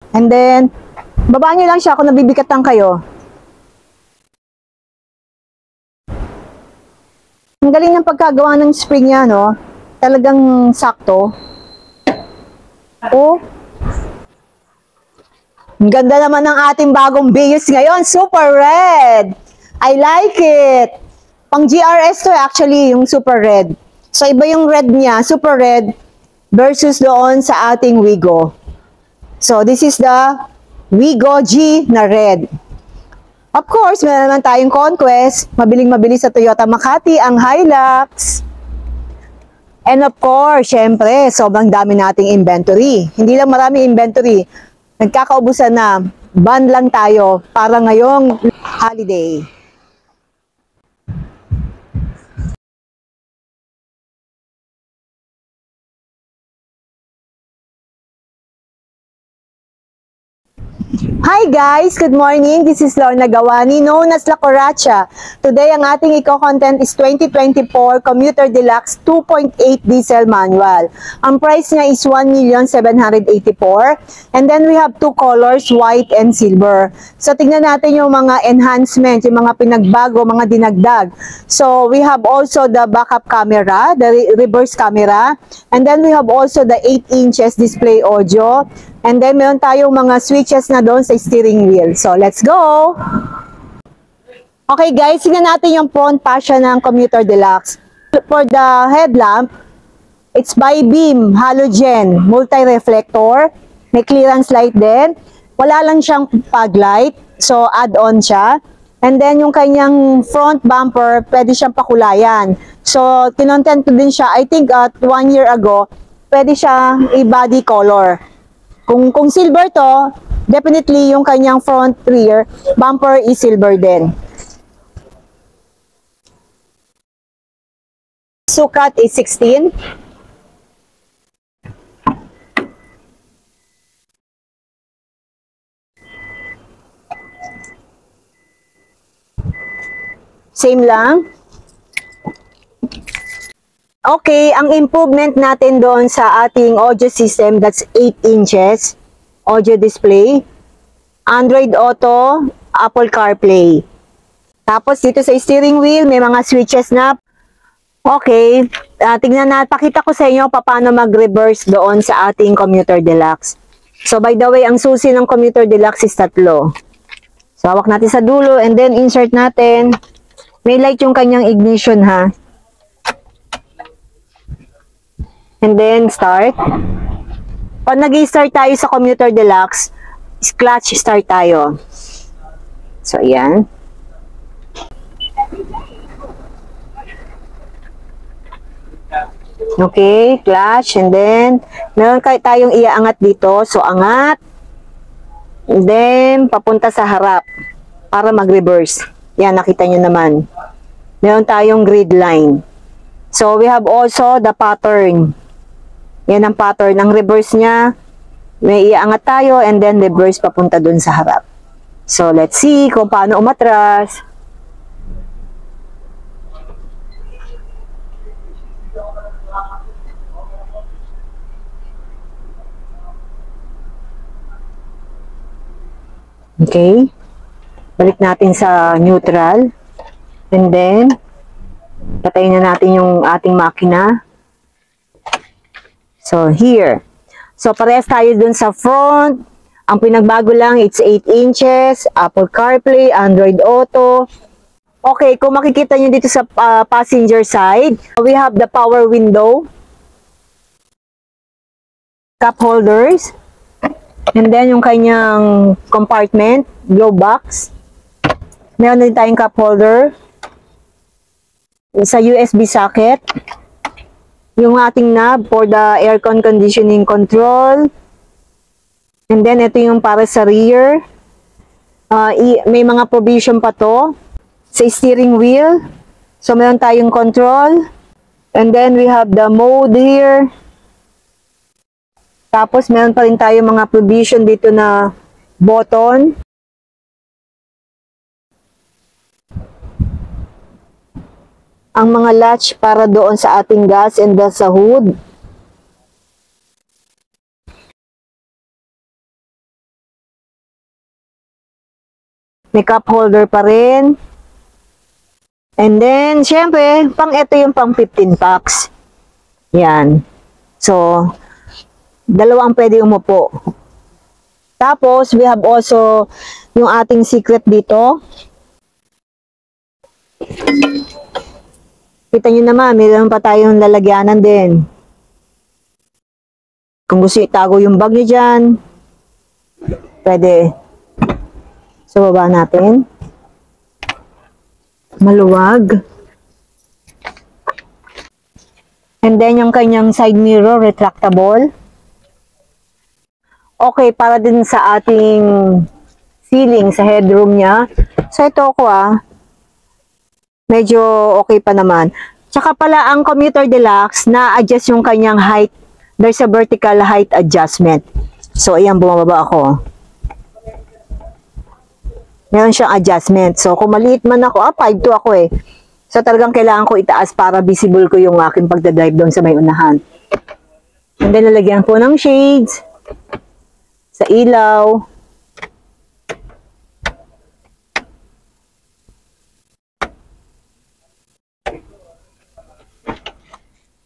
And then, babaan nyo lang siya kung nabibigatan kayo. Ang galing ng pagkagawa ng spring niya, no? Talagang sakto. Oh. Ang ganda naman ng ating bagong Vios ngayon. Super red. I like it. Pang GRS to actually, yung super red. So, iba yung red niya, super red, versus doon sa ating Wigo. So, this is the Wigo G na red. Of course, meron naman tayong Conquest. Mabiling-mabilis sa Toyota Makati, ang Hilux. And of course, syempre, sobrang dami nating inventory. Hindi lang marami inventory. Nagkakaubusan na. Ban lang tayo para ngayong holiday. Hi guys! Good morning! This is Lorna Gawani, known as La Coracha. Today, ang ating eco-content is 2024 Commuter Deluxe 2.8 diesel manual. Ang price niya is 1,784,000. And then we have two colors, white and silver. So, tingnan natin yung mga enhancements, yung mga pinagbago, mga dinagdag. So, we have also the backup camera, the reverse camera. And then we have also the 8 inches display audio. And then, meron tayong mga switches na doon sa steering wheel. So, let's go! Okay guys, tingnan natin yung front fascia ng Commuter Deluxe. For the headlamp, it's bi-beam, halogen, multi-reflector. May clearance light din. Wala lang siyang fog light. So, add-on siya. And then, yung kanyang front bumper, pwede siyang pakulayan. So, kinontent ko din siya, I think 1 year ago, pwede siya i-body color. Kung silver to, definitely yung kanyang front rear bumper is silver din. Sukat is 16. Same lang. Okay, ang improvement natin doon sa ating audio system, that's 8 inches audio display, Android Auto, Apple CarPlay. Tapos dito sa steering wheel, may mga switches na. Okay, tingnan na, pakita ko sa inyo paano mag-reverse doon sa ating Commuter Deluxe. So by the way, ang susi ng Commuter Deluxe is 3. So hawak natin sa dulo and then insert natin. May light yung kanyang ignition ha. And then, start. Pag nag-start tayo sa Commuter Deluxe, clutch start tayo. So, ayan. Okay, clutch. And then, meron tayong iaangat dito. So, angat. And then, papunta sa harap para mag-reverse. Yan, nakita nyo naman. Meron tayong grid line. So, we have also the pattern. Yan ang pattern. Ang reverse niya, may iaangat tayo and then reverse papunta dun sa harap. So, let's see kung paano umatras. Okay. Balik natin sa neutral. And then, patayin na natin yung ating makina. So, here. So, parehas tayo dun sa front. Ang pinagbago lang, it's 8 inches, Apple CarPlay, Android Auto. Okay, kung makikita nyo dito sa passenger side, we have the power window, cup holders, and then yung kanyang compartment, glove box. Meron din tayong cup holder sa USB socket. Yung ating knob for the aircon conditioning control. And then, ito yung para sa rear. May mga provision pa to sa steering wheel. So, meron tayong control. And then, we have the mode here. Tapos, meron pa rin tayong mga provision dito na button. Ang mga latch para doon sa ating gas and sa hood. May cup holder pa rin. And then, syempre, ito yung pang 15 packs. Yan. So, dalawang pwede umupo. Tapos, we have also yung ating secret dito. Kita nyo naman, mayroon pa tayong lalagyanan din. Kung gusto itago yung bag nyo dyan, pwede. So, baba natin. Maluwag. And then, yung kanyang side mirror, retractable. Okay, para din sa ating ceiling, sa headroom niya. So, ito ko medyo okay pa naman. Tsaka pala, ang Commuter Deluxe, na-adjust yung kanyang height. There's a vertical height adjustment. So, ayan, bumababa ako. Meron siyang adjustment. So, kung maliit man ako, 5'2" ako eh. So, talagang kailangan ko itaas para visible ko yung aking pagdadrive doon sa may unahan. And then, lalagyan po ng shades. Sa ilaw.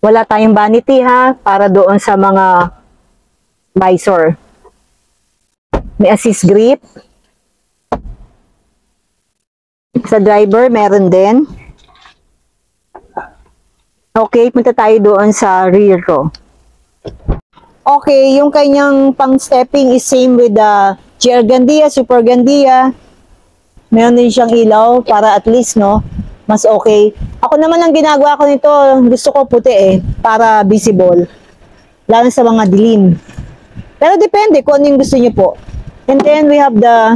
Wala tayong vanity para doon sa mga visor. May assist grip. Sa driver, meron din. Okay, punta tayo doon sa rear ko. Okay, yung kanyang pang-stepping is same with the GR Gandia, Super Gandia. Meron din siyang ilaw para at least, mas okay. Ako naman ang ginagawa ko nito, gusto ko puti para visible. Lalo sa mga dilim. Pero depende kung ano yung gusto niyo po. And then we have the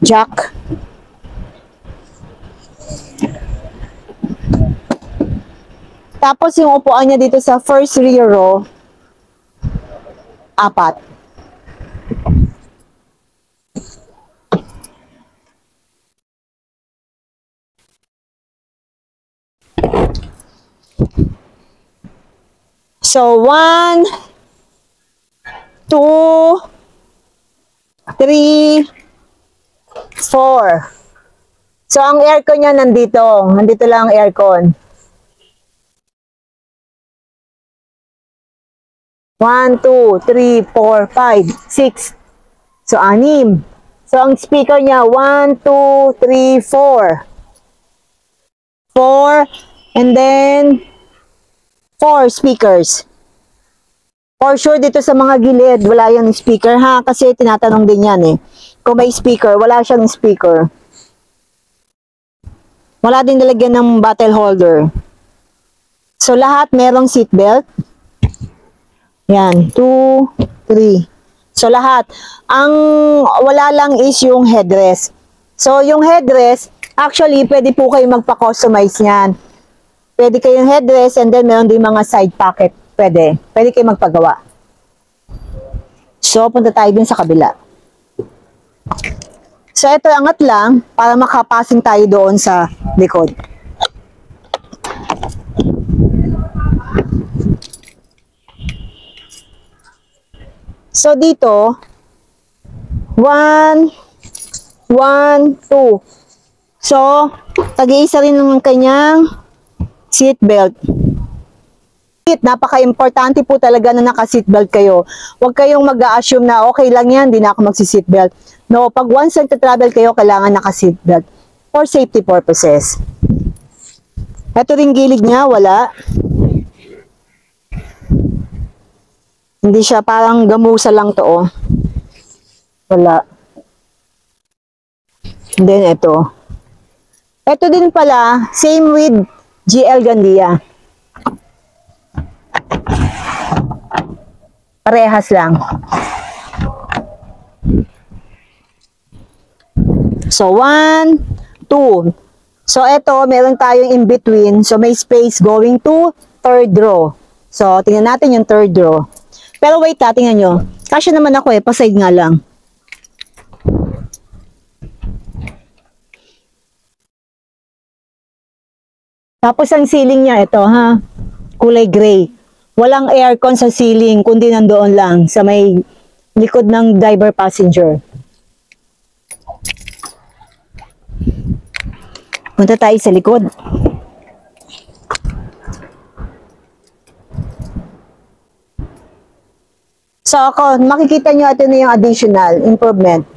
jack. Tapos yung upuan niya dito sa first rear row, 4. So, 1, 2, 3, 4. So, ang aircon niya nandito. Nandito lang ang aircon. 1, 2, 3, 4, 5, 6. So, 6. So, ang speaker niya, 1, 2, 3, 4. 4. And then, 4 speakers. For sure, dito sa mga gilid, wala yung speaker kasi tinatanong din yan Kung may speaker, wala siyang speaker. Wala din nilagyan ng bottle holder. So, lahat merong seatbelt. Yan, 2, 3. So, lahat. Ang wala lang is yung headrest. So, yung headrest, actually, pwede po kayo magpa-customize niyan. Pwede kayong headrest and then meron din mga side pocket. Pwede. Pwede kayong magpagawa. So, punta tayo din sa kabila. So, ito angat lang para makapasing tayo doon sa likod. So, dito, 1, 1, 2. So, tag-iisa rin ng kanyang seat belt. Napaka-importante po talaga na naka-seatbelt kayo. Huwag kayong mag-a-assume na okay lang yan, di na ako magsi-seatbelt. No, pag once nagta-travel kayo, kailangan naka-seatbelt for safety purposes. Ito ring gilid niya, wala. Hindi siya parang gamusa lang to, Wala. And then ito. Ito din pala, same with GL Gandia. Parehas lang. So, 1, 2. So, ito, meron tayong in between. So, may space going to third row. So, tingnan natin yung third row. Pero wait tingnan nyo. Kasya naman ako pa-side nga lang. Tapos ang ceiling niya, ito kulay gray. Walang aircon sa ceiling, kundi nandoon lang sa may likod ng driver passenger. Punta tayo sa likod. So ako, makikita nyo ito na yung additional improvement.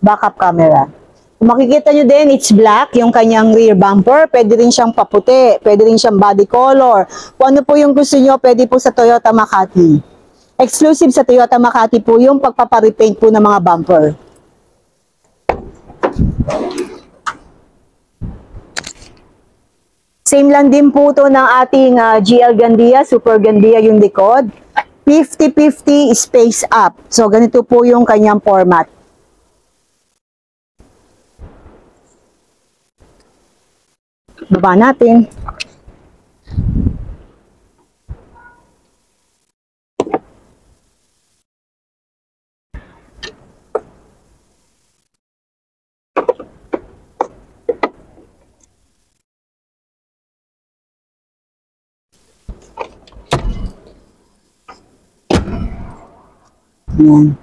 Backup camera. Kung makikita nyo din, it's black, yung kanyang rear bumper. Pwede rin siyang paputi, pwede rin siyang body color. Kung ano po yung gusto nyo, pwede po sa Toyota Makati. Exclusive sa Toyota Makati po yung pagpaparepaint po ng mga bumper. Same lang din po to ng ating GL Gandia, Super Gandia yung likod. 50-50 space up. So, ganito po yung kanyang format. Baba natin. Yan.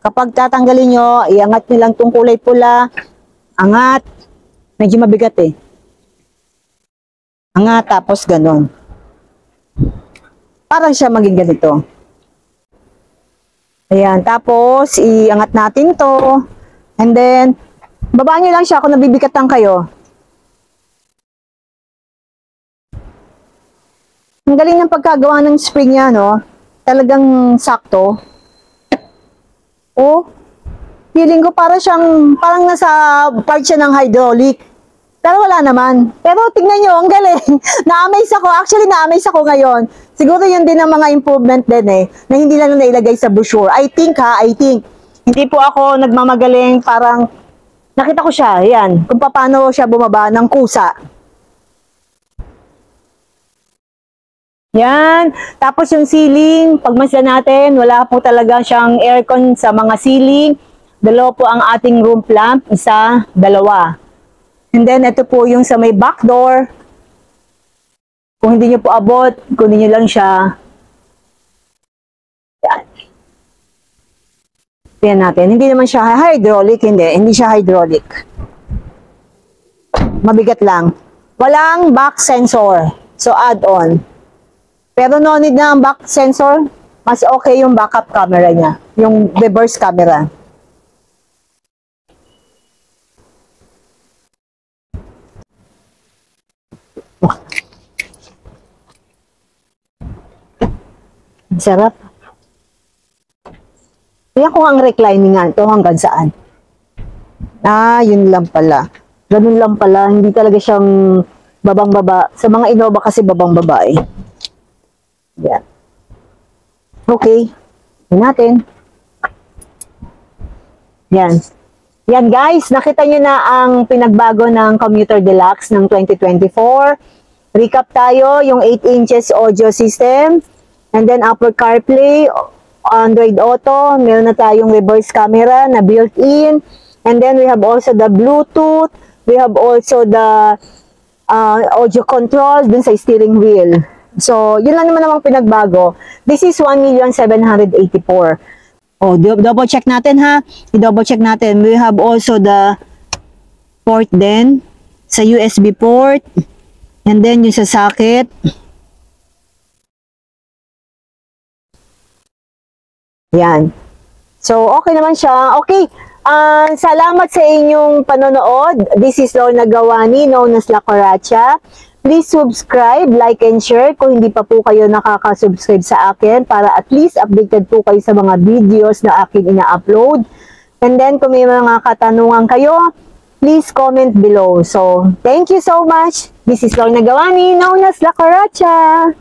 Kapag tatanggalin nyo, iangat nyo lang itong kulay pula. Angat. Medyo mabigat eh. Angat, tapos ganon. Parang siya maging ganito. Ayan, tapos iangat natin to. And then, babaan nyo lang siya kung nabibigatan kayo. Ang galing ng pagkagawa ng spring niya, no? Talagang sakto. Oh, feeling ko parang nasa part siya ng hydraulic. Pero wala naman. Pero tingnan nyo, ang galing. Na-amaze ako. Actually, na-amaze ako ngayon. Siguro yun din ang mga improvement din eh, na hindi lang nailagay sa brochure. I think. Hindi po ako nagmamagaling, parang nakita ko siya, yan, kung paano siya bumaba ng kusa. Yan. Tapos yung ceiling, pagmasdan natin, wala po talaga siyang aircon sa mga ceiling. Dalawa po ang ating room lamp, isa, dalawa. And then, ito po yung sa may back door. Kung hindi nyo po abot, kunin nyo lang siya. Yan. Tingnan natin. Hindi naman siya hydraulic, hindi siya hydraulic. Mabigat lang. Walang back sensor. So, add-on. Pero no need na ang back sensor, mas okay yung backup camera niya, yung reverse camera. Sarap. Kaya kung ang reclining nga, ito hanggang saan? Yun lang pala. Ganun lang pala, hindi talaga siyang babang-baba. Sa mga Innova kasi babang-baba eh. Yan. Okay. Yan natin. Yan. Yan guys, nakita nyo na ang pinagbago ng Commuter Deluxe ng 2024. Recap tayo, yung 8 inches audio system. And then Apple CarPlay, Android Auto. Meron na tayong reverse camera na built-in. And then we have also the Bluetooth. We have also the audio control dun sa steering wheel. So, yun lang naman namang pinagbago. This is 1,784,000. Oh, double check natin ha. I-double check natin. We have also the port din sa USB port. And then yung sa socket. Yan. So, okay naman siya. Okay. Salamat sa inyong panonood. This is Lorna Gawani, known as La Coracha. Please subscribe, like, and share kung hindi pa po kayo nakaka-subscribe sa akin para at least updated po kayo sa mga videos na akin ina-upload. And then, kung may mga katanungan kayo, please comment below. So, thank you so much. This is Lorna Gawani, known as La Coracha.